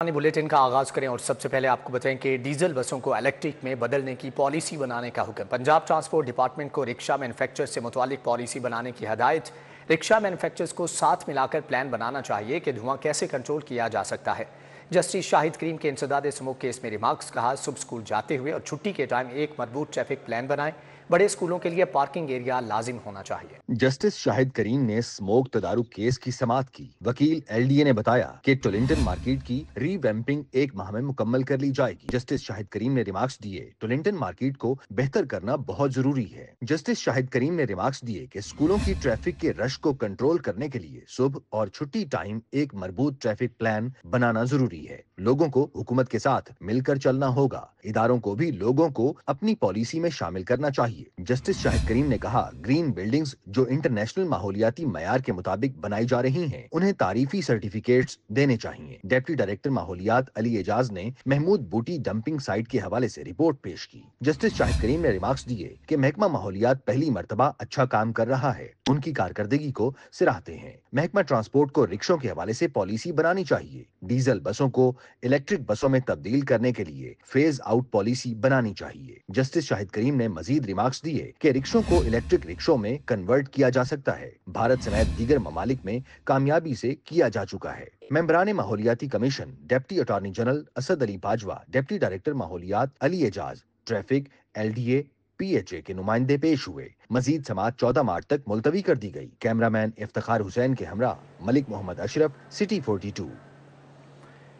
Bulletin का आगाज करें और सबसे पहले आपको बताएं कि डीजल बसों को इलेक्ट्रिक में बदलने की पॉलिसी बनाने का हुक्म। पंजाब ट्रांसपोर्ट डिपार्टमेंट को रिक्शा मैन्युफैक्चरर्स से मुतालिक पॉलिसी बनाने की हदायत। रिक्शा मैन्युफैक्चरर्स को साथ मिलाकर प्लान बनाना चाहिए कि धुआं कैसे कंट्रोल किया जा सकता है। जस्टिस शाहिद करीम के इंसदाद स्मोक केस में रिमार्क्स। कहा, सुबह स्कूल जाते हुए और छुट्टी के टाइम एक मजबूत ट्रैफिक प्लान बनाएं। बड़े स्कूलों के लिए पार्किंग एरिया लाजिम होना चाहिए। जस्टिस शाहिद करीम ने स्मोक तदारुक केस की समाअत की। वकील एलडीए ने बताया कि टोलिंटन मार्केट की रीवैम्पिंग एक माह में मुकम्मल कर ली जाएगी। जस्टिस शाहिद करीम ने रिमार्क्स दिए, टोलिंटन मार्केट को बेहतर करना बहुत जरूरी है। जस्टिस शाहिद करीम ने रिमार्क्स दिए कि स्कूलों की ट्रैफिक के रश को कंट्रोल करने के लिए सुबह और छुट्टी टाइम एक मजबूत ट्रैफिक प्लान बनाना जरूरी है। लोगों को हुकूमत के साथ मिलकर चलना होगा। इदारों को भी लोगों को अपनी पॉलिसी में शामिल करना चाहिए। जस्टिस शाहिद करीम ने कहा, ग्रीन बिल्डिंग्स जो इंटरनेशनल माहौलियाती मयार के मुताबिक बनाई जा रही हैं, उन्हें तारीफी सर्टिफिकेट्स देने चाहिए। डिप्टी डायरेक्टर माहौलियात अली एजाज ने महमूद बूटी डंपिंग साइट के हवाले से रिपोर्ट पेश की। जस्टिस शाहिद करीम ने रिमार्क्स दिए कि महकमा माहौलियात पहली मर्तबा अच्छा काम कर रहा है, उनकी कारकर्दगी को सराहते हैं। महकमा ट्रांसपोर्ट को रिक्शों के हवाले से पॉलिसी बनानी चाहिए। डीजल बसों को इलेक्ट्रिक बसों में तब्दील करने के लिए फेज आउट पॉलिसी बनानी चाहिए। जस्टिस शाहिद करीम ने मजीद रिमार्क्स दिए कि रिक्शों को इलेक्ट्रिक रिक्शों में कन्वर्ट किया जा सकता है। भारत समेत दीगर ममालिक में कामयाबी से किया जा चुका है। मेंबरान माहौलियाती commission deputy attorney general Asad Ali Bajwa, deputy director माहौलियात Ali Ejaz, traffic, LDA, PHA के नुमाइंदे पेश हुए। मजीद समाअत 14 मार्च तक मुलतवी कर दी गई। कैमरामैन इफ्तिखार हुसैन के हमरा मलिक मोहम्मद अशरफ, सिटी 42।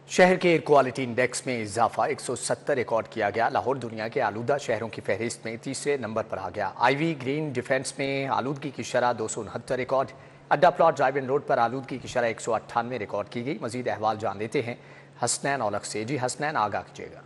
शहर के एयर क्वालिटी इंडेक्स में इजाफा 170 रिकॉर्ड किया गया। लाहौर दुनिया के आलूदा शहरों की फहरिस्त में तीसरे नंबर पर आ गया। आईवी ग्रीन डिफेंस में आलूदगी की शरह 269 रिकॉर्ड। अड्डा प्लॉट ड्राइव इन रोड पर आलूदगी की शरह 198 रिकॉर्ड की गई। मजीद अहवाल जान लेते हैं हसनैन औलख से। जी हसनैन, आगाह कीजिएगा।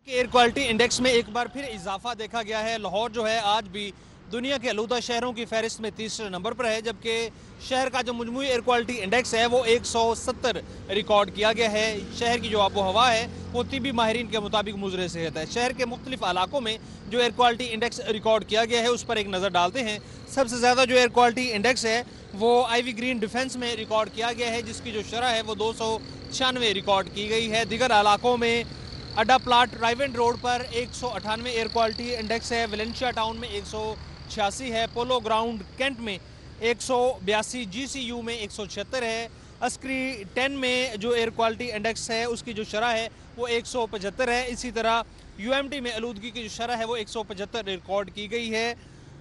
एयर क्वालिटी इंडेक्स में एक बार फिर इजाफा देखा गया है। लाहौर जो है आज भी दुनिया के आलूदा शहरों की फहरिस्त में तीसरे नंबर पर है, जबकि शहर का जो मजमूई एयर क्वालिटी इंडेक्स है वो 170 रिकॉर्ड किया गया है। शहर की जो आबो हवा है वो तिबी माहिरीन के मुताबिक मुजरे सेहत है। शहर के मुख्तलिफ इलाकों में जो एयर क्वालिटी इंडेक्स रिकॉर्ड किया गया है उस पर एक नज़र डालते हैं। सबसे ज़्यादा जो एयर क्वालिटी इंडेक्स है वो आईवी ग्रीन डिफेंस में रिकॉर्ड किया गया है, जिसकी जो शरह है वो 296 रिकॉर्ड की गई है। दीगर इलाकों में अड्डा प्लाट ड्राइव इन रोड पर 198 एयर क्वालिटी इंडेक्स है। वेलेंशिया टाउन में 186 है। पोलो ग्राउंड कैंट में 182, जीसीयू में 176 है। अस्करी 10 में जो एयर क्वालिटी इंडेक्स है उसकी जो शरह है वो 175 है। इसी तरह यूएमटी में आलूदगी की जो शरह है वो 175 रिकॉर्ड की गई है।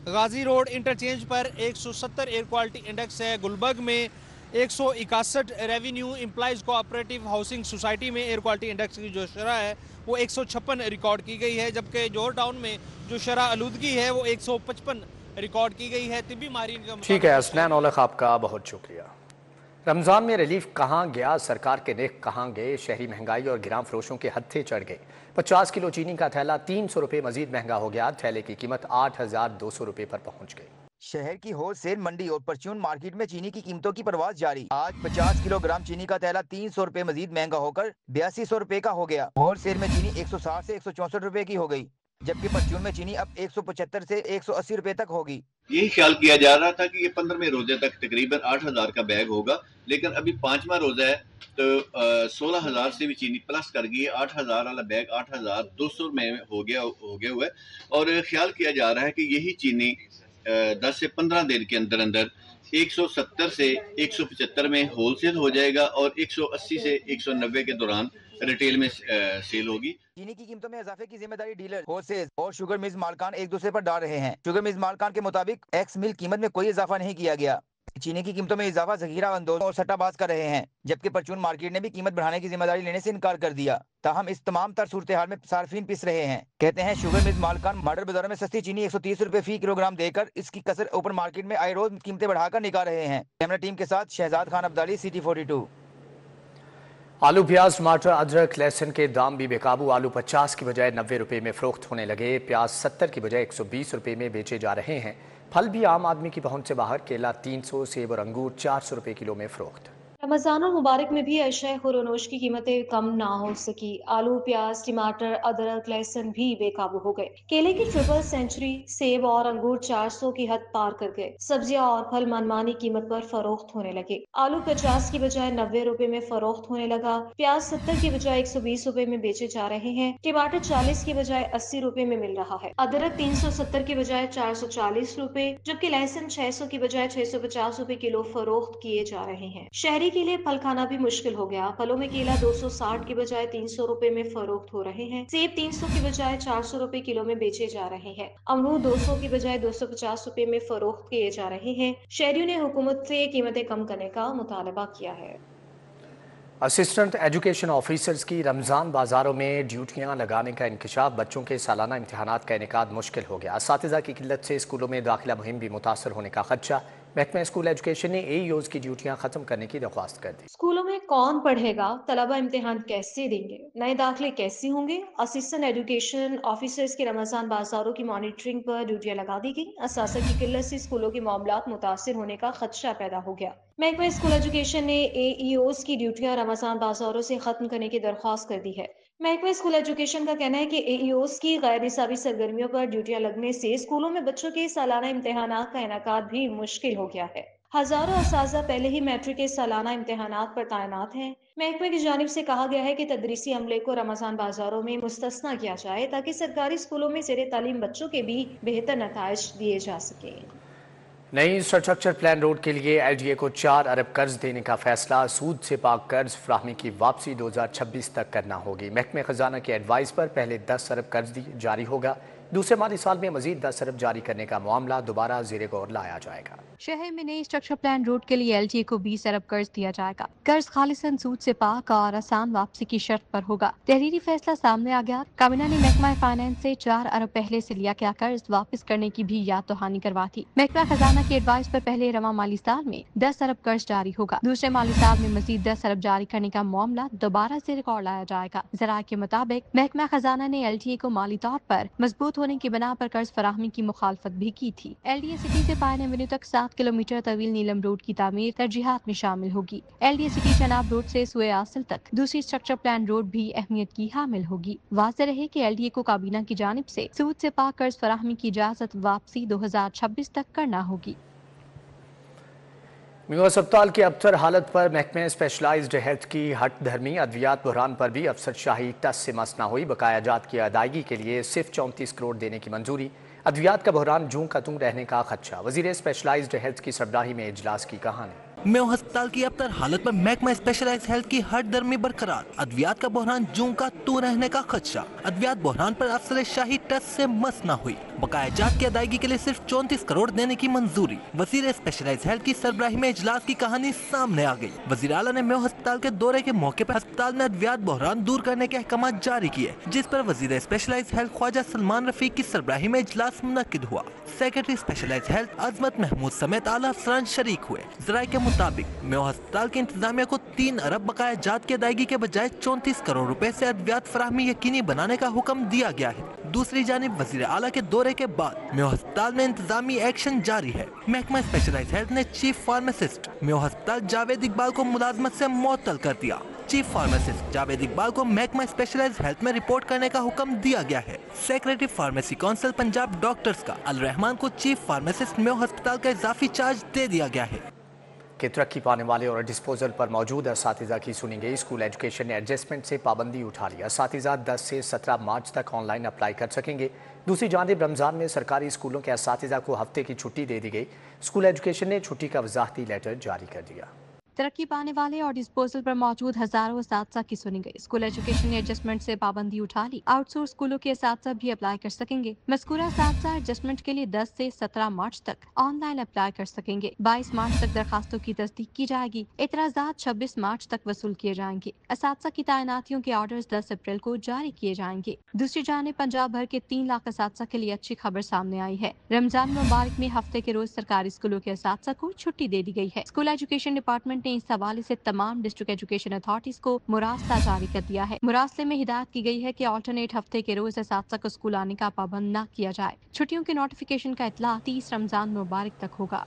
गाजी रोड इंटरचेंज पर 170 एयर क्वालिटी इंडेक्स है। गुलबर्ग में 161, revenue employees cooperative housing society में एयर क्वालिटी इंडेक्स की जो शरह है वो 156 रिकॉर्ड की गई है, जबकि जोहर टाउन में जो शरह आलूदगी है वो 155 रिकॉर्ड की गई है। तिबी माहिरीन का ठीक है हसनैन औलख, आपका बहुत शुक्रिया। रमज़ान में रिलीफ कहाँ गया, सरकार के नेक कहाँ गए? शहरी महंगाई और गिराम फरोशों के हत्थे चढ़ गए। 50 किलो चीनी का थैला 300 रुपये मजीद महंगा हो गया। थैले की कीमत 8,200 रुपये पर पहुंच गई। शहर की होलसेल मंडी और परचून मार्केट में चीनी की कीमतों की परवाज जारी। आज 50 किलोग्राम चीनी का थैला 300 रुपए मजीद महंगा होकर 8200 रुपए का हो गया। होलसेल में चीनी 160 से 164 रुपए की हो गई, जबकि परचून में चीनी अब 175 से 180 रुपए तक होगी। यही ख्याल किया जा रहा था कि ये 15वें रोजे तक तकरीबन 8,000 का बैग होगा, लेकिन अभी 5वां रोजा है तो 16,000 से भी चीनी प्लस कर गई है। 8,000 वाला बैग 8,200 में हो गया हुआ है और ख्याल किया जा रहा है कि यही चीनी 10 से 15 दिन के अंदर अंदर 170 से 175 में होलसेल हो जाएगा और 180 से 190 के दौरान रिटेल में सेल होगी। चीनी की कीमतों में इजाफे की जिम्मेदारी डीलर, होलसेल और शुगर मिल्स मालकान एक दूसरे पर डाल रहे हैं। शुगर मिल्स मालकान के मुताबिक एक्स मिल कीमत में कोई इजाफा नहीं किया गया। चीनी की कीमतों में इजाफा जखीरा अंदोज और सट्टाबाज कर रहे हैं, जबकि परचून मार्केट ने भी कीमत बढ़ाने की जिम्मेदारी लेने से इनकार कर दिया। ताहम इस तमाम तर सूरत हाल में सार्फिन पिस रहे हैं। कहते हैं शुगर मिल्स मालकान मॉडल बाजारों में सस्ती चीनी 130 रुपए फी किलोग्राम देकर इसकी कसर ओपन मार्केट में आए रोज कीमतें बढ़ाकर निकाल रहे हैं। कैमरा टीम के साथ शहजाद खान अब्दाली, सिटी 42। आलू, प्याज, टमाटर, अदरक, लहसुन के दाम भी बेकाबू। आलू 50 की बजाय 90 रुपये में फरोख्त होने लगे। प्याज 70 की बजाय 120 रुपये में बेचे जा रहे हैं। फल भी आम आदमी की पहुंच से बाहर। केला 300, सेब और अंगूर 400 रुपये किलो में फरोख्त। रमजान और मुबारक में भी अशय खुरोनोश की कीमतें कम ना हो सकी। आलू, प्याज, टमाटर, अदरक, लहसुन भी बेकाबू हो गए। केले की ट्रिपल सेंचुरी, सेब और अंगूर 400 की हद पार कर गए। सब्जियां और फल मनमानी कीमत पर फरोख्त होने लगे। आलू 50 की बजाय 90 रुपए में फरोख्त होने लगा। प्याज 70 की बजाय 120 रुपए में बेचे जा रहे हैं। टमाटर 40 की बजाय 80 रुपए में मिल रहा है। अदरक 370 की बजाय 440 रुपए, जबकि लहसुन 600 की बजाय 650 रुपए किलो फरोख्त किए जा रहे हैं। शहरी के लिए फल खाना भी मुश्किल हो गया। फलों में केला 260 की बजाय 300 रुपए में फरोख्त हो रहे हैं। सेब 300 की बजाय 400 रुपए किलो में बेचे जा रहे हैं। अमरूद 200 की बजाय 250 रुपए में फरोख्त किए जा रहे हैं। शहरियों ने हुकूमत से कीमतें कम करने का मुतालबा किया है। असिस्टेंट एजुकेशन ऑफिसर्स की रमज़ान बाज़ारों में ड्यूटियां लगाने का इंकशाफ, बच्चों के सालाना इम्तहानात का इनेकाद मुश्किल हो गया। असातिज़ा की किल्लत से स्कूलों में दाखिला मुहिम भी मुतासर होने का खदशा। महकमा स्कूल एजुकेशन ने AEOs की ड्यूटियां ख़त्म करने की दरख्वास्त कर दी। स्कूलों में कौन पढ़ेगा? तलबा इम्तिहान कैसे देंगे? नए दाखिले कैसे होंगे? असिस्टेंट एजुकेशन ऑफिसर्स की रमजान बाजारों की मॉनिटरिंग पर ड्यूटियां लगा दी गई। असासा की किल्लत से स्कूलों के मामलात मुतासिर होने का खदशा पैदा हो गया। महकमा स्कूल एजुकेशन ने AEOs की ड्यूटियां रमजान बाजारों से खत्म करने की दरख्वास्त कर दी है। महकमा स्कूल एजुकेशन का कहना है कि AEOs की गैर निसाबी सरगर्मियों पर ड्यूटियां लगने से स्कूलों में बच्चों के सालाना इम्तिहानात का इनेकाद भी मुश्किल हो गया है। हजारों असातिज़ा पहले ही मैट्रिक के सालाना इम्तिहानात पर तैनात हैं। महकमे की जानिब से कहा गया है कि तदरीसी अमले को रमजान बाजारों में मुस्तस्ना किया जाए ताकि सरकारी स्कूलों में ज़ेर तालीम बच्चों के भी बेहतर नताइज दिए जा सके। नई इंफ्रास्ट्रक्चर प्लान रोड के लिए LDA को 4 अरब कर्ज देने का फैसला। सूद से पाक कर्ज फ्राहमी की वापसी 2026 तक करना होगी। महकमे खजाना के एडवाइस पर पहले 10 अरब कर्ज जारी होगा। दूसरे माली साल में मजीद 10 अरब जारी करने का मामला दोबारा ज़ेरे गौर लाया जाएगा। शहर में नई स्ट्रक्चर प्लान रोड के लिए LDA को 20 अरब कर्ज दिया जाएगा। कर्ज खालिसन सूद से पाक और आसान वापसी की शर्त पर होगा। तहरीरी फैसला सामने आ गया। काबीना ने महकमा फाइनेंस से 4 अरब पहले से लिया गया कर्ज वापस करने की भी याद दहानी करवा थी। महकमा खजाना की एडवाइस पर पहले रवा माली साल में 10 अरब कर्ज जारी होगा। दूसरे माली साल में मजीद 10 अरब जारी करने का मामला दोबारा से रिकॉर्ड लाया जाएगा। जरा के मुताबिक महकमा खजाना ने LDA को माली तौर पर मजबूत होने की बिना पर कर्ज फराहमी की मुखालफत भी की थी। LDA सिटी से पायन एवेन्यू तक 7 किलोमीटर तवील नीलम रोड की तामीर तरजीहात में शामिल होगी। LDA सिटी चनाब रोड से सुए आसिल तक दूसरी स्ट्रक्चर प्लान रोड भी अहमियत की हामिल होगी। वाज़ेह रहे कि LDA को काबीना की जानिब से सूद से पाक कर्ज फराहमी की इजाजत वापसी 2026 तक करना होगी। मियां अस्पताल की अबतर हालत पर महकमे स्पेशलाइज्ड हेल्थ की हट धर्मी। अद्वियात बहरान पर भी अफसरशाही टस से मस न हुई। बकाया जात की अदायगी के लिए सिर्फ 34 करोड़ देने की मंजूरी। अद्वियात का बहरान जूं का तूं रहने का खदशा। वजीर स्पेशलाइज्ड हेल्थ की सरबराही में इजलास की कहानी। मेयो अस्पताल की अबतर हालत पर महकमा स्पेशलाइज्ड हेल्थ की हर दर में बरकरार। अद्वियात का बहरान जूं का तू रहने का खदशा। अद्वियात बहरान पर अफसर शाही टच से मस न हुई। बकाया जात की अदायगी के लिए सिर्फ 34 करोड़ देने की मंजूरी। वजीर स्पेशलाइज्ड हेल्थ की सरबराही में इजलास की कहानी सामने आ गई। वजीर आला ने मेयो अस्पताल के दौरे के मौके पर अस्पताल में अद्वियात बहरान दूर करने के अहकाम जारी किए, जिस पर वजीर स्पेशलाइज्ड हेल्थ ख्वाजा सलमान रफीक की सरबराही में इजलास मुनक्किद हुआ। सेक्रेटरी स्पेशलाइज्ड हेल्थ अजमत महमूद समेत आला अफसरान शरीक हुए। जराये के मुताबिक मेयो अस्पताल की इंतजामिया को 3 अरब बकाया जात की अदायगी के बजाय 34 करोड़ रुपए से अद्वियात फराहमी यकीनी बनाने का हुक्म दिया गया है। दूसरी जानिब वजीर आला के दौरे के बाद मेयो अस्पताल में इंतजामी एक्शन जारी है। महकमा स्पेशलाइज्ड हेल्थ ने चीफ फार्मासिस्ट मेयो अस्पताल जावेद इकबाल को मुलाजमत से मुअत्तल कर दिया। चीफ फार्मासिस्ट जावेद इकबाल को महकमा स्पेशलाइज्ड हेल्थ में रिपोर्ट करने का हुक्म दिया गया है। Secretary pharmacy council Punjab doctors का अल रहमान को चीफ फार्मासिस्ट मेयो अस्पताल का इजाफी चार्ज दे दिया गया है। के तरक्की पाने वाले और डिस्पोजल पर मौजूद असातिज़ा की सुनी गई। स्कूल एजुकेशन ने एडजस्टमेंट से पाबंदी उठा ली। असातिज़ा 10 से 17 मार्च तक ऑनलाइन अप्लाई कर सकेंगे। दूसरी जानिब रमज़ान में सरकारी स्कूलों के असातिज़ा को हफ्ते की छुट्टी दे दी गई। स्कूल एजुकेशन ने छुट्टी का वजाहती लेटर जारी कर दिया। तरक्की पाने वाले और डिस्पोजल पर मौजूद हजारों असातिज़ा की सुनी गई। स्कूल एजुकेशन ने एडजस्टमेंट से पाबंदी उठा ली। आउटसोर्स स्कूलों के असातिज़ा भी अप्लाई कर सकेंगे। मज़कूरा असातिज़ा एडजस्टमेंट के लिए 10 से 17 मार्च तक ऑनलाइन अप्लाई कर सकेंगे। 22 मार्च तक दरखास्तों की तस्दीक की जाएगी। इतराज़ात 26 मार्च तक वसूल किए जाएंगे। असातिज़ा की तैनातियों के ऑर्डर्स 10 अप्रैल को जारी किए जाएंगे। दूसरी जानिब पंजाब भर के 3 लाख असातिज़ा के लिए अच्छी खबर सामने आई है। रमजान मुबारक में हफ्ते के रोज सरकारी स्कूलों के असातिज़ा को छुट्टी दे दी गई है। स्कूल एजुकेशन डिपार्टमेंट ने इस हवाले से तमाम डिस्ट्रिक्ट एजुकेशन अथॉरिटीज को मुरासला जारी कर दिया है। मुरासले में हिदायत की गई है कि ऑल्टरनेट हफ्ते के रोज असातिज़ा को स्कूल आने का पाबंद न किया जाए। छुट्टियों के नोटिफिकेशन का इतला 30 रमजान मुबारक तक होगा।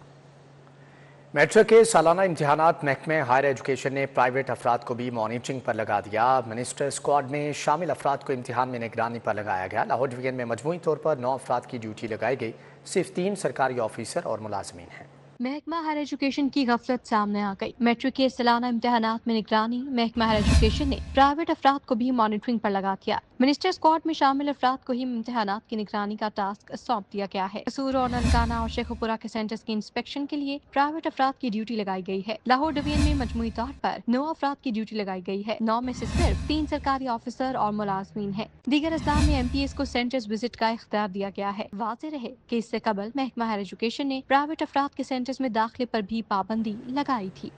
میٹرک کے سالانہ امتحانات محکمہ ہائر ایجوکیشن نے پرائیویٹ افراد کو بھی مانیٹرنگ پر لگا دیا۔ منسٹر اسکواڈ میں شامل افراد کو امتحان میں نگرانی پر لگایا گیا۔ لاہور ڈویژن میں مجموعی طور پر 9 افراد کی ڈیوٹی لگائی گئی، صرف 3 سرکاری آفیسر اور ملازمین ہیں۔ محکمہ ہائر ایجوکیشن کی غفلت سامنے آ گئی۔ میٹرک کے سالانہ امتحانات میں نگرانی محکمہ ہائر ایجوکیشن نے پرائیویٹ افراد کو بھی مانیٹرنگ پر لگا دیا۔ منسٹر اسکواڈ میں شامل افراد کو ہی امتحانات کی نگرانی کا ٹاسک سونپ دیا گیا ہے۔ قصور اور ننکانہ اور شیخوپورہ کے سینٹرز کی انسپیکشن کے لیے پرائیویٹ افراد کی ڈیوٹی لگائی گئی ہے۔ لاہور ڈویژن میں مجموعی طور پر 9 افراد کی ڈیوٹی لگائی گئی ہے۔ 9 میں سے صرف 3 سرکاری آفیسر اور ملازمین ہیں۔ دیگر اضلاع میں MPs کو سینٹرز وزٹ کا اختیار دیا گیا ہے۔ واضح رہے کہ اس سے قبل محکمہ ہائر ایجوکیشن نے پرائیویٹ افراد کے سینٹرز میں داخلے پر بھی پابندی لگائی تھی۔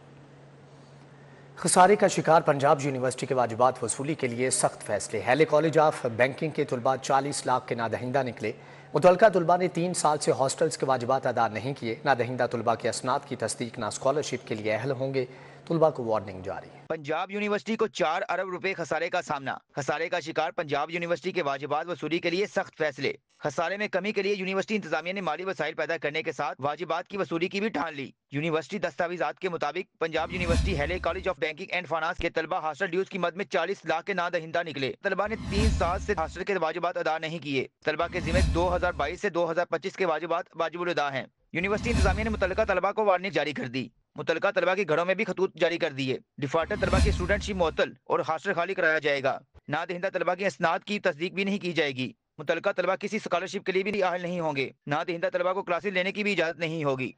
خسارے کا شکار پنجاب یونیورسٹی کے واجبات وصولی کے لیے سخت فیصلے۔ ہیلے کالج آف بینکنگ کے طلباء 40 لاکھ کے نادہندہ نکلے۔ متعلقہ طلباء نے 3 سال سے ہاسٹلز کے واجبات ادا نہیں کیے۔ نادہندہ طلباء کے اسناد کی تصدیق نہ اسکالرشپ کے لیے اہل ہوں گے۔ طلباء کو وارننگ جاری ہے۔ پنجاب یونیورسٹی کو 4 ارب روپے خسارے کا سامنا۔ خسارے کا شکار پنجاب یونیورسٹی کے واجبات وصولی کے لیے سخت فیصلے۔ خسارے میں کمی کے لیے یونیورسٹی انتظامیہ نے مالی وسائل پیدا کرنے کے ساتھ واجبات کی وصولی کی بھی ٹھان لی۔ یونیورسٹی دستاویزات کے مطابق Punjab University Hailey College of banking and finance کے طلبہ ہاسٹل ڈیوز کی مد میں 40 لاکھ کے نادہندہ نکلے۔ طلبہ نے 3 سال سے ہاسٹل کے واجبات ادا نہیں کیے۔ طلبہ کے ذمہ 2022 سے 2025 کے واجبات واجب الادا ہیں۔ یونیورسٹی انتظامیہ نے متعلقہ طلبہ کو وارننگ جاری کر دی۔ متعلقہ طلبہ کے گھروں میں بھی خطوط جاری کر دیے۔ ڈیفالٹر طلبہ کی اسٹوڈنٹ شپ معطل اور ہاسٹل خالی کرایا جائے گا۔ نادہندہ طلبہ کی اسناد کی تصدیق بھی نہیں کی جائے گی۔ متعلقہ طلبہ کسی اسکالرشپ کے لیے بھی اہل نہیں ہوں گے۔ نادہندہ طلبہ کو کلاسز لینے کی بھی اجازت نہیں ہوگی۔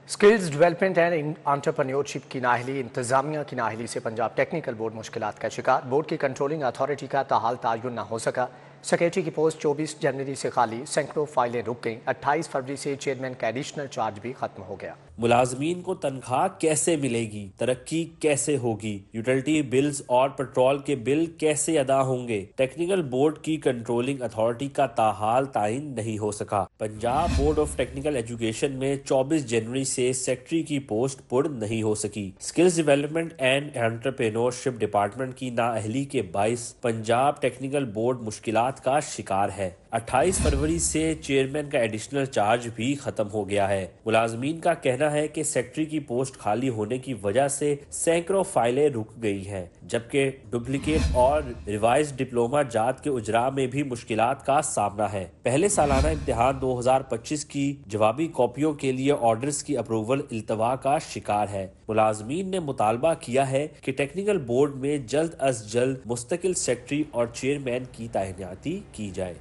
سکلز ڈیولپمنٹ اینڈ انٹرپرینیورشپ کی نااہلی۔ انتظامیہ کی نااہلی سے پنجاب ٹیکنیکل بورڈ مشکلات کا شکار۔ بورڈ کی کنٹرولنگ اتھارٹی کا تاحال تعین نہ ہو سکا۔ سیکریٹری کی پوسٹ 24 جنوری سے خالی، سینکڑوں فائلیں رک گئیں۔ 28 فروری سے چیئرمین کا ایڈیشنل چارج بھی ختم ہو گیا۔ ملازمین کو تنخواہ کیسے ملے گی؟ ترقی کیسے ہوگی؟ یوٹیلٹی بلز اور پیٹرول کے بل کیسے ادا ہوں گے؟ ٹیکنیکل بورڈ کی کنٹرولنگ اتھارٹی کا تاحال تعین نہیں ہو سکا۔ Punjab board of technical education میں 24 جنوری سے سیکرٹری کی پوسٹ پر نہیں ہو سکی۔ Skills development and entrepreneurship department کی نااہلی کے باعث پنجاب ٹیکنیکل بورڈ مشکلات کا شکار ہے۔ 28 فروری سے چیئرمین کا ایڈیشنل چارج بھی ختم ہو گیا ہے۔ ملازمین کا کہنا ہے کہ سیکرٹری کی پوسٹ خالی ہونے کی وجہ سے سینکڑوں فائلیں رک گئی ہیں، جبکہ ڈپلیکیٹ اور ریوائز ڈپلوما جات کے اجراء میں بھی مشکلات کا سامنا ہے۔ پہلے سالانہ امتحان 2025 کی جوابی کاپیوں کے لیے آرڈرز کی اپروول التوا کا شکار ہے۔ ملازمین نے مطالبہ کیا ہے کہ ٹیکنیکل بورڈ میں جلد از جلد مستقل سیکرٹری اور چیئرمین کی تعیناتی کی جائے۔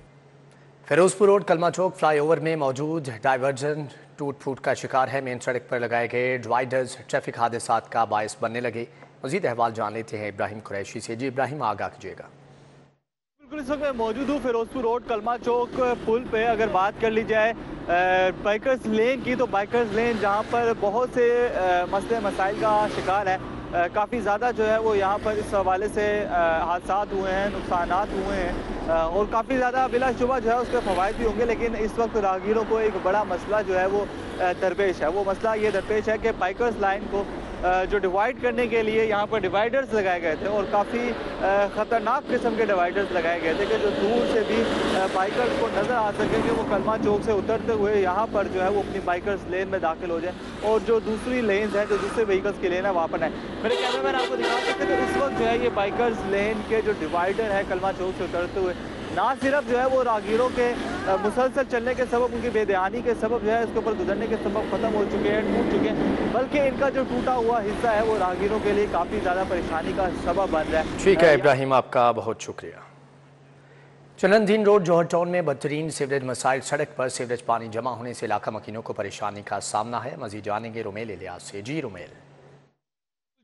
فیروزپور روڈ کلمہ چوک فلائی اوور میں موجود ڈائیورژن ٹوٹ پھوٹ کا شکار ہے۔ مین سڑک پر لگائے گئے ڈیوائیڈرز ٹریفک حادثات کا باعث بننے لگے۔ مزید احوال جان لیتے ہیں ابراہیم قریشی سے۔ جی ابراہیم، آگاہ کیجیے گا۔ بالکل، اس وقت میں موجود ہوں فیروزپور روڈ کلمہ چوک پل پہ۔ اگر بات کر لی جائے بائکرز لین کی، تو بائکرز لین جہاں پر بہت سے مسئلے مسائل کا شکار ہے، کافی زیادہ جو ہے وہ یہاں پر اس حوالے سے حادثات ہوئے ہیں، نقصانات ہوئے ہیں، اور کافی زیادہ بلا شبہ جو ہے اس کے فوائد بھی ہوں گے۔ لیکن اس وقت راہگیروں کو ایک بڑا مسئلہ جو ہے وہ درپیش ہے۔ وہ مسئلہ یہ درپیش ہے کہ بائکرز لائن کو جو ڈیوائیڈ کرنے کے لیے یہاں پر ڈیوائیڈرز لگائے گئے تھے، اور کافی خطرناک قسم کے ڈیوائیڈرز لگائے گئے تھے کہ جو دور سے بھی بائکرز کو نظر آ سکے کہ وہ کلمہ چوک سے اترتے ہوئے یہاں پر جو ہے وہ اپنی بائکرز لین میں داخل ہو جائیں، اور جو دوسری لینز ہیں، جو دوسرے وہیکلز کی لین ہے، وہاں پر ہیں۔ میرے کیمرہ مین آپ کو دکھا سکتے ہیں کہ اس وقت جو ہے یہ بائکرز لین کے جو ڈیوائیڈر ہے کلمہ چوک سے اترتے ہوئے، نہ صرف جو ہے وہ راہگیروں کے مسلسل چلنے کے سبب، ان کی بے دھیانی کے سبب جو ہے اس کے اوپر گزرنے کے سبب ختم ہو چکے ہیں، ٹوٹ چکے ہیں، بلکہ ان کا جو ٹوٹا ہوا حصہ ہے وہ راہگیروں کے لیے کافی زیادہ پریشانی کا سبب بن رہا ہے۔ ٹھیک ہے ابراہیم، آپ کا بہت شکریہ۔ چنن دین روڈ جوہر ٹاؤن میں بدترین سیوریج مسائل۔ سڑک پر سیوریج پانی جمع ہونے سے علاقہ مکینوں کو پریشانی کا سامنا ہے۔ مزید جانیں گے رومیل الیاس سے۔ جی رومیل۔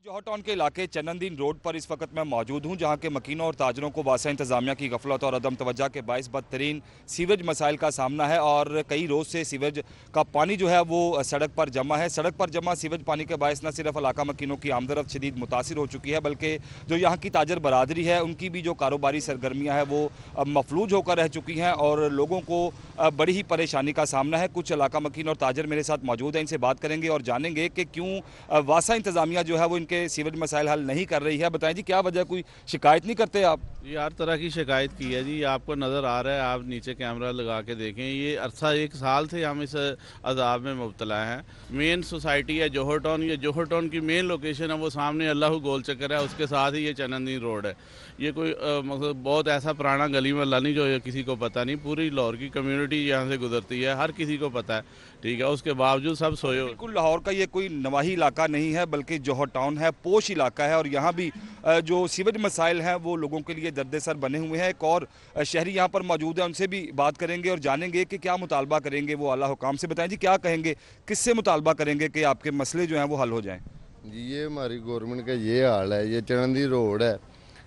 جوہر ٹاؤن کے علاقے چنن دین روڈ پر اس وقت میں موجود ہوں، جہاں کے مکینوں اور تاجروں کو واسع انتظامیہ کی غفلت اور عدم توجہ کے باعث بدترین سیوریج مسائل کا سامنا ہے، اور کئی روز سے سیوریج کا پانی جو ہے وہ سڑک پر جمع ہے۔ سڑک پر جمع سیوریج پانی کے باعث نہ صرف علاقہ مکینوں کی آمد و رفت شدید متاثر ہو چکی ہے، بلکہ جو یہاں کی تاجر برادری ہے ان کی بھی جو کاروباری سرگرمیاں ہیں وہ مفلوج ہو کر رہ چکی ہیں، اور لوگوں کو بڑی ہی پریشانی کا سامنا ہے۔ کچھ علاقہ مکین اور تاجر میرے ساتھ موجود ہیں، ان سے بات کریں گے اور جانیں گے کہ کیوں واسع انتظامیہ جو ہے وہ ان کے के सीवरेज मसाइल हल नहीं कर रही है। बताएं जी, क्या वजह, कोई शिकायत नहीं करते आप? ये हर तरह की शिकायत की है जी, आपको नज़र आ रहा है, आप नीचे कैमरा लगा के देखें। ये अरसा 1 साल से हम इस अजाब में मुब्तला हैं। मेन सोसाइटी है जौहर टाउन, ये जौहर टाउन की मेन लोकेशन है, वो सामने अल्लाह गोल चक्कर है, उसके साथ ही ये चनंदीन रोड है। ये कोई मतलब बहुत ऐसा पुराना गली मोहल्ला नहीं जो किसी को पता नहीं, पूरी लाहौर की कम्युनिटी यहाँ से गुजरती है, हर किसी को पता है, ठीक है। उसके बावजूद सब सोए। बिल्कुल लाहौर का ये कोई नवाही इलाका नहीं है, बल्कि जौहर टाउन है, पोश इलाका है, और यहाँ भी जो सीवरेज मसाइल हैं वो लोगों के लिए दर्द सर बने हुए हैं। एक और शहरी यहाँ पर मौजूद है, उनसे भी बात करेंगे और जानेंगे कि क्या मुतालबा करेंगे वो आला हुकाम से। बताएं जी, क्या कहेंगे, किससे मुतालबा करेंगे कि आपके मसले जो हैं वो हल हो जाएं? जी, ये हमारी गवर्नमेंट का ये हाल है। ये चनंदी रोड है,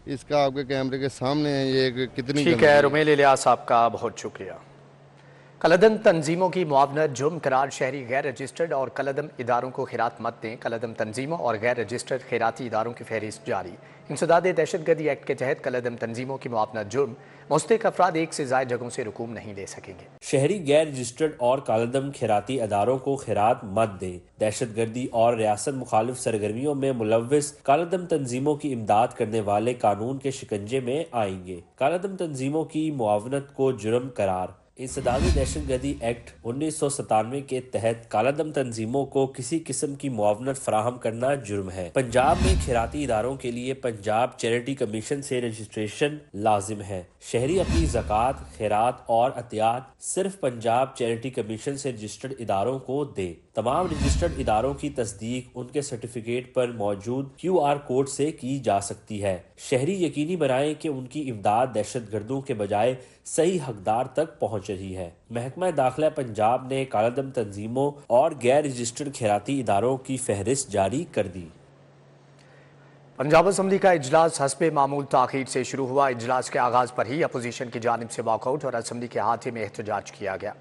इसका आपके कैमरे के सामने है, ये कितनी ठीक है। रुमेल इलियास, आपका बहुत शुक्रिया। कलदम तंजीमों की मुआवनत जुर्म करार शहरी गैर रजिस्टर्ड और कलदम इदारों को खैरात मत दें। कलदम तंजीमों और गैर रजिस्टर्ड खैराती इदारों की फहरिस्त जारी। इंसदाद दहशतगर्दी एक्ट के तहत कलदम तंजीमों की मुआवनत जुर्म मुस्तहिक अफराद एक से ज़ायद जगहों से रुकूम नहीं ले सकेंगे। शहरी गैर रजिस्टर्ड और कलदम खैराती अदारों को खैरात मत दें। दहशतगर्दी और रियासत मुखालिफ सरगर्मियों में मुलव्विस कलदम तंजीमों की इमदाद करने वाले कानून के शिकंजे में आएंगे। कलदम तंजीमों की मुआवनत को जुर्म करार। इंसदादी दहशतगर्दी एक्ट 1997 के तहत कालादम तंजीमों को किसी किस्म की मुआवनत फराहम करना जुर्म है। पंजाब में खैराती इदारों के लिए पंजाब चैरिटी कमीशन से रजिस्ट्रेशन लाजिम है। शहरी अपनी ज़कात, खैरात और अतियात सिर्फ पंजाब चैरिटी कमीशन से रजिस्टर्ड इदारों को दे। तमाम रजिस्टर्ड इदारों की तस्दीक उनके सर्टिफिकेट पर मौजूद QR कोड से की जा सकती है। शहरी यकीनी बनाएं कि उनकी इमदाद दहशतगर्दों के बजाय सही हकदार तक पहुंच रही है। महकमा दाखिला पंजाब ने कालादम तंजीमों और गैर रजिस्टर्ड खैराती इदारों की फहरिस्त जारी कर दी। पंजाब असम्बली का इजलास हस्बे मामूल ताखीर से शुरू हुआ। इजलास के आगाज पर ही अपोजिशन की जानिब से वॉकआउट और असम्बली के हाथे में एहतजाज किया गया।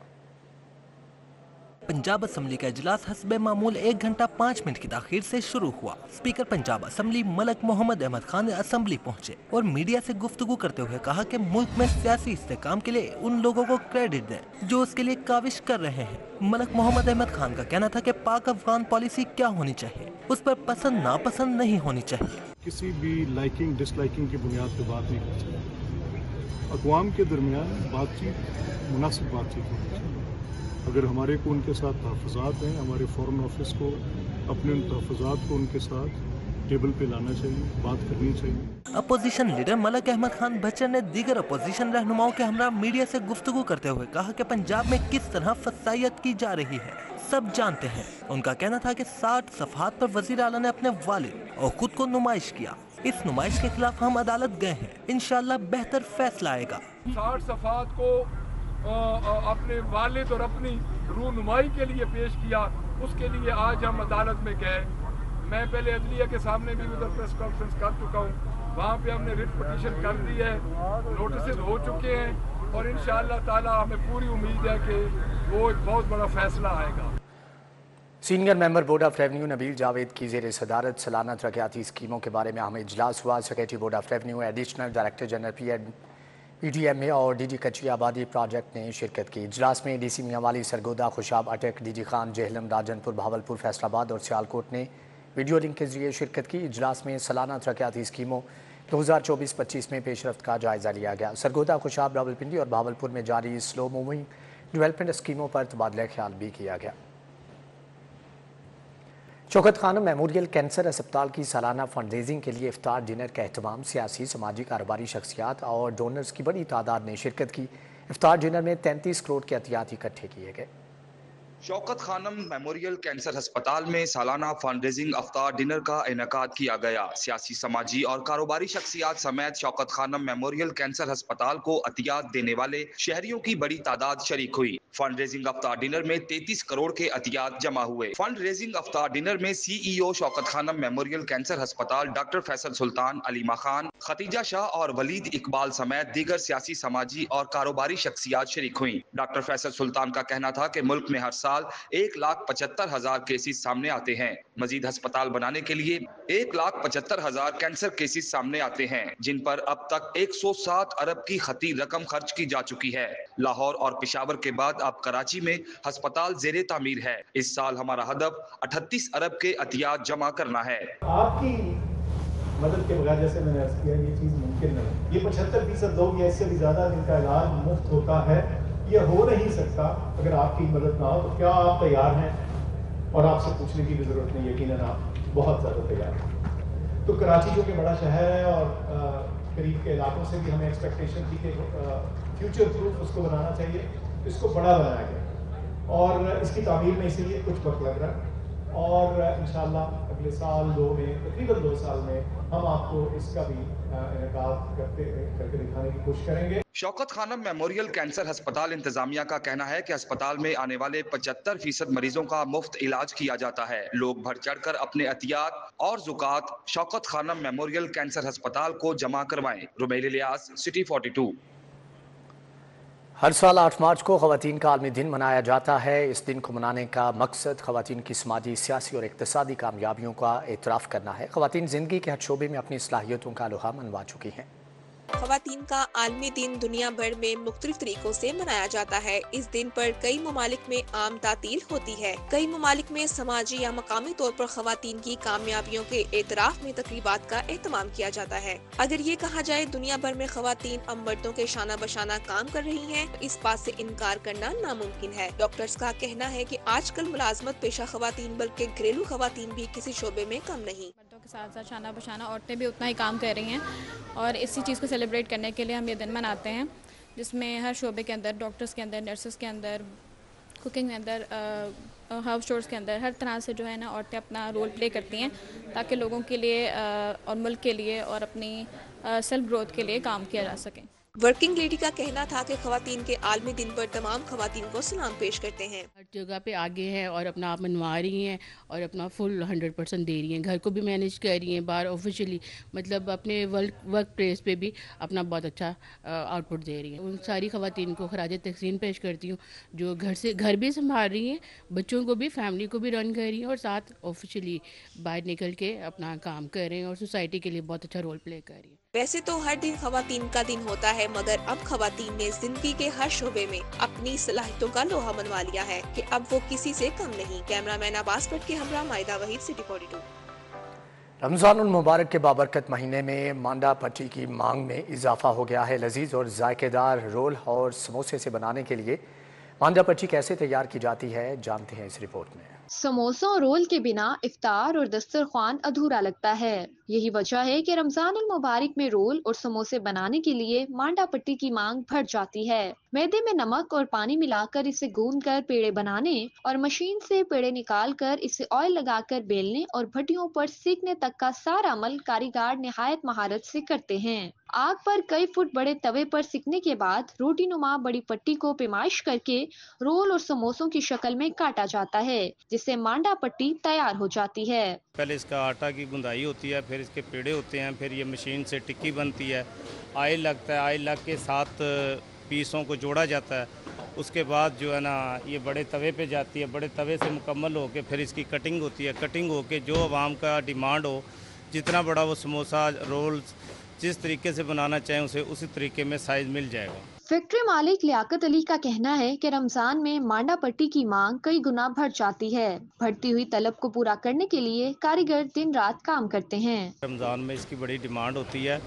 पंजाब असम्बली का इजलास हस्बे मामूल 1 घंटा 5 मिनट की ताखीर से शुरू हुआ। Speaker Punjab assembly Malik Mohammad Ahmad Khan assembly पहुंचे और मीडिया से गुफ्तगू करते हुए कहा कि मुल्क में सियासी इस्तेकाम के लिए उन लोगों को क्रेडिट दें जो उसके लिए काविश कर रहे हैं। मलक मोहम्मद अहमद खान का कहना था कि पाक अफगान पॉलिसी क्या होनी चाहिए, उस पर पसंद नापसंद नहीं होनी चाहिए। किसी भी लाइकिंग डिसलाइकिंग की बुनियाद पर बात नहीं कर सकते। अक़वाम के दरमियान बातचीत मुनासिब बातचीत होनी चाहिए। अगर हमारे को उनके साथ तहफ़्फ़ुज़ात हैं, हमारे फ़ॉरेन ऑफिस को अपने उन तहफ़्फ़ुज़ात को उनके साथ टेबल पे लाना चाहिए, बात करनी चाहिए। अपोजिशन लीडर मलक अहमद खान बच्चर ने दीगर अपोजिशन रहनुमाओं के हमरा मीडिया से गुफ्तगू करते हुए कहा कि पंजाब में किस तरह फसाइयत की जा रही है सब जानते हैं। उनका कहना था कि 60 सफ़हात पर वज़ीर आला ने अपने वालिद और खुद को नुमाइश किया। इस नुमाइश के खिलाफ हम अदालत गए हैं, इंशाअल्लाह बेहतर फैसला आएगा। 60 सफ़हात को अपने वालिद और अपनी रूनुमाई के लिए पेश किया, उसके लिए आज हम अदालत में गए। मैं पहले अदलिया के सामने भी उधर प्रेस कॉन्फ्रेंस कर चुका हूँ, वहाँ पे हमने रिट पिटीशन कर दी है, नोटिस हो चुके हैं और इंशाअल्लाह ताला हमें पूरी उम्मीद है कि वो एक बहुत बड़ा फैसला आएगा। Senior member board of revenue Nabeel Javed की ज़ेर सदारत सालाना तरक्याती स्कीमों के बारे में हमें इजलास हुआ। Secretary board of revenue, additional director general PDMA और DG कच्ची आबादी प्रोजेक्ट ने शिरकत की। इजलास में DC मियांवाली, सरगोदा, खुशाब, अटक, DG खान, जेहलम, राजनपुर, भावलपुर, फैसलाबाद और सियालकोट ने वीडियो लिंक के जरिए शिरकत की। इजलास में सालाना तरक्याती स्कीमों 2024-25 में पेशरफ्त का जायज़ा लिया गया। सरगोदा, खुशाब, रावलपिंडी और भावलपुर में जारी स्लो मूविंग डेवलपमेंट स्कीमों पर तबादला ख्याल भी किया गया। शौकत खानम मेमोरियल कैंसर अस्पताल की सालाना फंड रेजिंग के लिए इफ्तार डिनर का एहतमाम सियासी, समाजी, कारोबारी शख्सियात और डोनर्स की बड़ी तादाद ने शिरकत की। इफ्तार डिनर में 33 करोड़ के अतियात इकट्ठे किए गए। शौकत खानम मेमोरियल कैंसर अस्पताल में सालाना फंड रेजिंग अफ्तार डिनर का इनेकाद किया गया। सियासी, समाजी और कारोबारी शख्सियात समेत शौकत खानम मेमोरियल कैंसर अस्पताल को अतियात देने वाले शहरियों की बड़ी तादाद शरीक हुई। फंड रेजिंग अफ्तार डिनर में 33 करोड़ के अतियात जमा हुए। फंड रेजिंग अफ्तार डिनर में CEO Shaukat Khanum memorial cancer अस्पताल डॉक्टर फैसल सुल्तान, अलीमा खान, खतीजा शाह और वलीद इकबाल समेत दीगर सियासी, समाजी और कारोबारी शख्सियात शरीक हुई। डॉक्टर फैसल सुल्तान का कहना था कि मुल्क में हर साल 1,75,000 केसेस सामने आते हैं। मजीद अस्पताल बनाने के लिए 1,75,000 कैंसर केसेस सामने आते हैं, जिन पर अब तक 107 अरब की खती रकम खर्च की जा चुकी है। लाहौर और पेशावर के बाद अब कराची में अस्पताल जेरे तामीर है। इस साल हमारा हदफ 38 अरब के अतियात जमा करना है। आपकी मदद के बगैर, जैसे मैंने अर्ज किया, ये चीज मुमकिन नहीं। ये 75% लोग या इससे भी ज्यादा जिनका इलाज मुफ्त होता है, ये हो नहीं सकता अगर आपकी मदद ना हो। तो क्या आप तैयार हैं? और आपसे पूछने की भी जरूरत नहीं, यकीनन आप बहुत ज्यादा तैयार हैं। तो कराची जो कि बड़ा शहर है और करीब के इलाकों से भी हमें एक्सपेक्टेशन थी कि फ्यूचर प्रूफ उसको बनाना चाहिए, इसको बड़ा बनाया गया और इसकी तामीर में इसीलिए कुछ वक्त लग रहा है। और इंशाल्लाह अगले साल तकरीबन 2 साल में हम आपको इसका भी इनेकाद करके दिखाने की कोशिश करेंगे। शौकत खानम मेमोरियल कैंसर अस्पताल इंतजामिया का कहना है कि अस्पताल में आने वाले 75% मरीजों का मुफ्त इलाज किया जाता है। लोग बढ़ चढ़कर अपने अतियात और ज़ुकात शौकत खानम मेमोरियल कैंसर अस्पताल को जमा करवाएं। रुमैल इलियास, सिटी 42। हर साल 8 मार्च को ख़वातीन का आलमी दिन मनाया जाता है। इस दिन को मनाने का मकसद ख़वातीन की समाजी, सियासी और इक़्तिसादी कामयाबियों का एतराफ़ करना है। ख़वातीन ज़िंदगी के हर शोबे में अपनी सलाहियतों का लोहा मनवा चुकी हैं। ख़वातीन का आलमी दिन दुनिया भर में मुख्तलिफ तरीकों से मनाया जाता है। इस दिन पर कई ममालिक में आम तातील होती है। कई ममालिक में समाजी या मकामी तौर पर ख़वातीन की कामयाबियों के एतराफ़ में तकरीबात का एहतमाम किया जाता है। अगर ये कहा जाए दुनिया भर में ख़वातीन अब मर्दों के शाना बशाना काम कर रही हैं, तो इस बात से इनकार करना नामुमकिन है। डॉक्टर्स का कहना है कि आजकल मुलाजमत पेशा ख़वातीन बल्कि घरेलू ख़वातीन भी किसी शोबे में कम नहीं। मर्दों के साथ साथ शाना बशाना औरतें भी उतना ही काम कर रही हैं और इसी चीज़ को सेलिब्रेट करने के लिए हम ये दिन मनाते हैं, जिसमें हर शोबे के अंदर, डॉक्टर्स के अंदर, नर्सेस के अंदर, कुकिंग के अंदर, हाउस स्टोर्स के अंदर हर तरह से जो है ना औरतें अपना रोल प्ले करती हैं ताकि लोगों के लिए और मुल्क के लिए और अपनी सेल्फ ग्रोथ के लिए काम किया जा सके। वर्किंग लेडी का कहना था कि ख़वातीन के आलमी दिन पर तमाम ख़वातीन को सलाम पेश करते हैं। हर जगह पे आगे हैं और अपना आप मनवा रही हैं और अपना फुल 100% दे रही हैं। घर को भी मैनेज कर रही हैं, बाहर ऑफिशियली मतलब अपने वर्क प्लेस पे भी अपना बहुत अच्छा आउटपुट दे रही हैं। उन सारी ख़वातीन को खराज तहसीन पेश करती हूँ जो घर भी संभाल रही हैं, बच्चों को भी, फैमिली को भी रन कर रही हैं और साथ ऑफिशियली बाहर निकल के अपना काम कर रहे हैं और सोसाइटी के लिए बहुत अच्छा रोल प्ले कर रही हैं। वैसे तो हर दिन ख़वातीन का दिन होता है, मगर अब ख़वातीन ने जिंदगी के हर शोबे में अपनी सलाहियतों का लोहा मनवा लिया है कि अब वो किसी से कम नहीं। कैमरामैन अब्बास भट्ट के हमरा माहिदा वहीद, सिटी 42। रमज़ानुल मुबारक के बाबरकत महीने में मांडा पट्टी की मांग में इजाफा हो गया है। लजीज और जायकेदार रोल और समोसे से बनाने के लिए मांडा पट्टी कैसे तैयार की जाती है, जानते हैं इस रिपोर्ट में। समोसा और रोल के बिना इफ्तार और दस्तरख्वान अधूरा लगता है। यही वजह है कि रमजानुल मुबारक में रोल और समोसे बनाने के लिए मांडा पट्टी की मांग बढ़ जाती है। मैदे में नमक और पानी मिलाकर इसे गूंदकर पेड़े बनाने और मशीन से पेड़े निकालकर इसे ऑयल लगाकर बेलने और भट्टियों पर सेकने तक का सारा अमल कारीगर निहायत महारत से करते हैं। आग पर कई फुट बड़े तवे पर सिकने के बाद रोटी नुमा बड़ी पट्टी को पैमाइश करके रोल और समोसों की शक्ल में काटा जाता है, जिससे मांडा पट्टी तैयार हो जाती है। पहले इसका आटा की गुंदाई होती है, फिर इसके पेड़े होते हैं, फिर ये मशीन से टिक्की बनती है, ऑयल लगता है, ऑयल लग के 7 पीसों को जोड़ा जाता है। उसके बाद जो है ना ये बड़े तवे पे जाती है, बड़े तवे से मुकम्मल होके फिर इसकी कटिंग होती है। कटिंग होके जो आवाम का डिमांड हो, जितना बड़ा वो समोसा रोल जिस तरीके से बनाना चाहें उसे उसी तरीके में साइज मिल जाएगा। फैक्ट्री मालिक लियाकत अली का कहना है कि रमजान में मांडा पट्टी की मांग कई गुना बढ़ जाती है। बढ़ती हुई तलब को पूरा करने के लिए कारीगर दिन रात काम करते हैं। रमजान में इसकी बड़ी डिमांड होती है,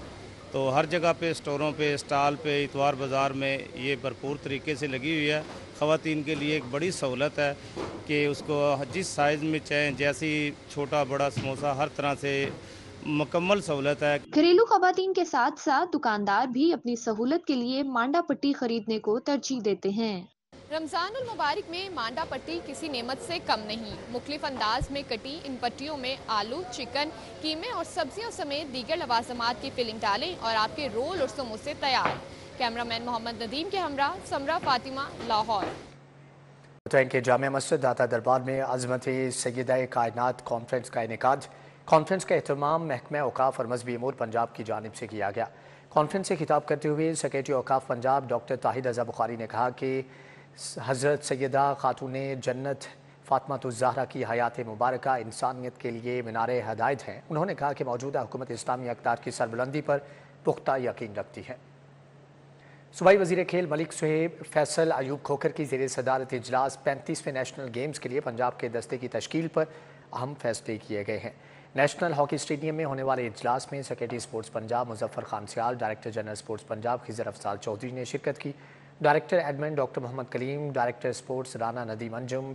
तो हर जगह पे, स्टोरों पे, स्टॉल पे, इतवार बाज़ार में ये भरपूर तरीके से लगी हुई है। ख़वातीन के लिए एक बड़ी सहूलत है कि उसको जिस साइज़ में चाहें, जैसी छोटा बड़ा समोसा, हर तरह से मुकम्मल सहूलत है। घरेलू ख़वातीन के साथ साथ दुकानदार भी अपनी सहूलत के लिए मांडा पट्टी खरीदने को तरजीह देते हैं। रमज़ानुल मुबारक में मांडा पट्टी किसी नेमत से कम नहीं। मुख्तलिफ अंदाज में कटी इन पट्टियों में आलू, चिकन, कीमे और सब्जियों समेत दीगर लवाजमात की फिलिंग डालें और आपके रोल और समोसे तैयार। कैमरामैन मोहम्मद नदीम के हमरा समरा फातिमा, लाहौर। बताएं कि जामिया मस्जिद दाता दरबार में अज़मत सय्यदा कायनात कॉन्फ्रेंस का इनेकाद। कॉन्फ्रेंस का एहतमाम महकमा औकाफ और मजहबी अमूर पंजाब की जानिब से किया गया। कॉन्फ्रेंस से खिताब करते हुए सेक्रेटरी औकाफ पंजाब डॉक्टर ताहिद रज़ा बुखारी ने कहा कि حضرت سیدہ خاتون جنت فاطمہ الزہرا کی حیات مبارکہ انسانیت کے لیے مینار ہدایت ہیں۔ انہوں نے کہا کہ موجودہ حکومت اسلامی اقدار کی سربلندی پر پختہ یقین رکھتی ہے۔ صوبائی وزیر کھیل ملک صہیب فیصل ایوب کھوکھر کی زیر صدارت اجلاس 35ویں نیشنل گیمز کے لیے پنجاب کے دستے کی تشکیل پر اہم فیصلے کیے گئے ہیں۔ نیشنل ہاکی اسٹیڈیم میں ہونے والے اجلاس میں secretary sports Punjab Muzaffar Khan Sial, director general sports Punjab Khizar Afzaal Chaudhry نے شرکت کی۔ Director admin doctor Muhammad Kaleem, director sports Rana Nadeem Anjum,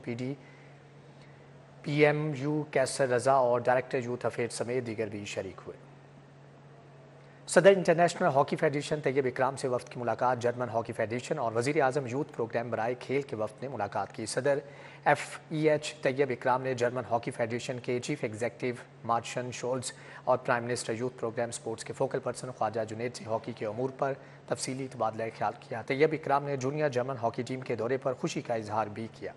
P M U Qaiser Raza اور ڈائریکٹر یوتھ افیئر سمیت دیگر بھی شریک ہوئے۔ صدر انٹرنیشنل ہاکی فیڈریشن طیب اکرام سے وفد کی ملاقات۔ جرمن ہاکی فیڈریشن اور وزیر اعظم یوتھ پروگرام برائے کھیل کے وفد نے ملاقات کی۔ صدر FEH طیب اکرام نے جرمن ہاکی فیڈریشن کے چیف ایگزیکٹو مارشن شولز اور prime minister youth programme sports کے فوکل پرسن خواجہ جنید سے ہاکی کے امور پر تفصیلی تبادلہ خیال کیا۔ طیب اکرام نے جونیئر جرمن ہاکی ٹیم کے دورے پر خوشی کا اظہار بھی کیا۔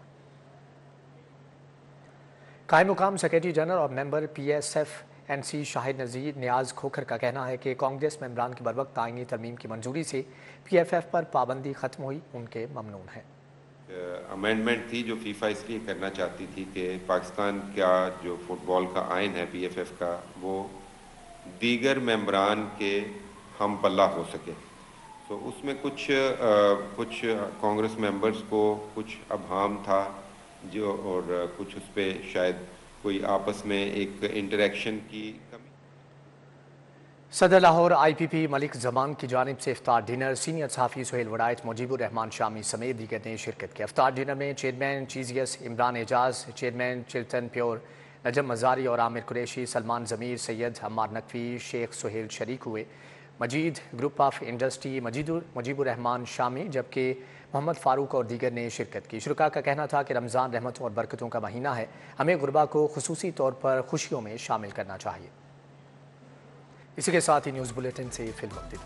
قائم مقام سیکریٹری جنرل اور ممبر PSF-NC شاہد نذیر نیاز کھوکھر کا کہنا ہے کہ کانگریس ممبران کی بروقت آئینی ترمیم کی منظوری سے PFF پر پابندی ختم ہوئی، ان کے ممنون ہیں۔ امینڈمنٹ تھی جو فیفا اس لیے کرنا چاہتی تھی کہ پاکستان کا جو فٹ بال کا آئین ہے PFF کا، وہ دیگر ممبران کے ہم پلہ ہو سکے۔ تو اس میں کچھ کانگریس ممبرز کو کچھ ابہام تھا جو، اور کچھ اس پہ شاید کوئی آپس میں ایک انٹریکشن کی کمی۔ صدر لاہور IPP ملک زمان کی جانب سے افطار ڈنر، سینئر صحافی سہیل وڑائچ، مجیب الرحمان شامی سمیت دیگر نے شرکت کی۔ افطار ڈنر میں چیئرمین چیزیس عمران اعجاز، چیئرمین چلتن پیور نجم مزاری اور عامر قریشی، سلمان ضمیر، سید عمار نقوی، شیخ سہیل شریک ہوئے۔ مجید گروپ آف انڈسٹری، مجیب الرحمان شامی، جبکہ محمد فاروق اور دیگر نے شرکت کی۔ شرکاء کا کہنا تھا کہ رمضان رحمتوں اور برکتوں کا مہینہ ہے، ہمیں غربا کو خصوصی طور پر خوشیوں میں شامل کرنا چاہیے۔ اسی کے ساتھ ہی نیوز بلیٹن سے فی الوقت